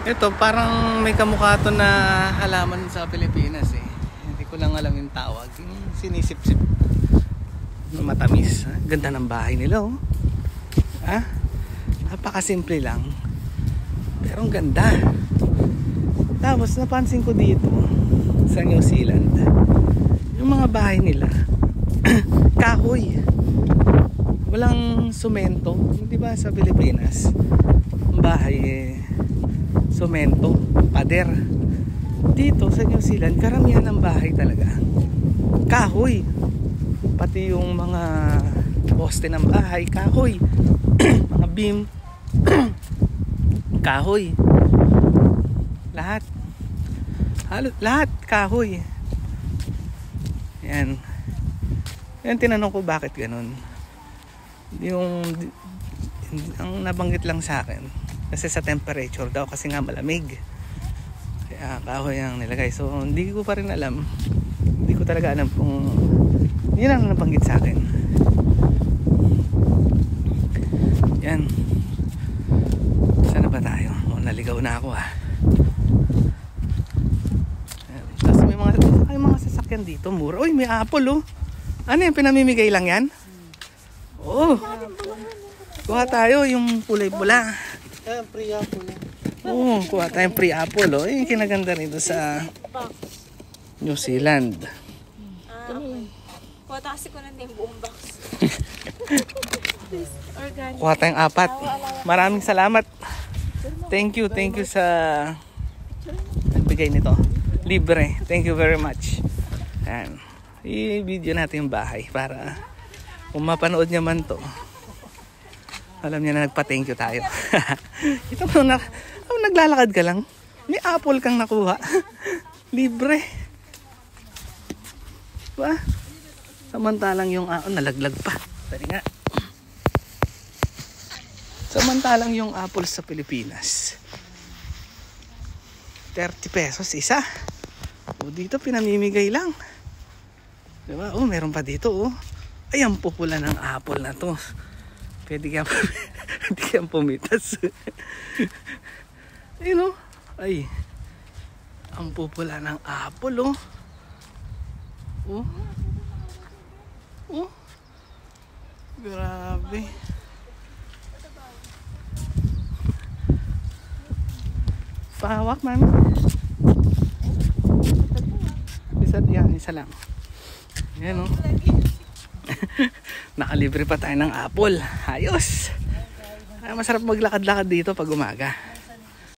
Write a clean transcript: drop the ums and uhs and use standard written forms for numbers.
Ito parang may kamukha to na halaman sa Pilipinas eh. Hindi ko lang alam yung tawag. Yung sinisip-sip na matamis. Ganda ng bahay nila oh. Napakasimple lang. Pero ang ganda. Tapos napansin ko dito sa New Zealand, yung mga bahay nila kahoy. Walang semento. Hindi ba sa Pilipinas ang bahay semento, pader. Dito sa New Zealand karamihan ng bahay talaga kahoy. Pati yung mga poste ng bahay kahoy. Mga beam kahoy. Lahat kahoy. Yan. Yan tinanong ko bakit ganun. Ang nabanggit lang sa akin kasi sa temperature daw kasi nga malamig. Kaya kahoy ang nilagay. So hindi ko pa rin alam. Hindi ko talaga alam kung yun ang nabanggit sa akin. Yan. Sana ba tayo? Naligaw na ako Tapos may mga sasakyan dito mura. Uy, may apple oh. Ano yan? Pinamimigay lang yan? Oh. Kuha tayo yung kulay pula. Free apple. Oh, kuha tayong free apple oh. Yung kinaganda rito sa New Zealand. Kuha tayo kasi ko na yung buong box. Kuha tayong 4. Maraming salamat. Thank you sa nagbigay nito. Libre. Thank you very much. Ayan. I-video natin yung bahay para kung mapanood niya man to, alam niya na nagpa-thank you tayo. Ito mo na, naglalakad ka lang. May apple kang nakuha. Libre. Diba? Samantalang yung nalaglag pa. Tari nga. Samantalang yung apple sa Pilipinas 30 pesos isa. O dito pinamimigay lang. Diba? Oh, meron pa dito oh. Ay, ang pupula ng apple na to. Pwede kang pumitas. Ayun oh. Ay. Ang pupula ng apple oh. Oh. Oh. Grabe. Pahawak man. Isa lang. Yan o. Nakalibre pa tayo ng apple. Ayos. Ay, masarap maglakad-lakad dito pag umaga.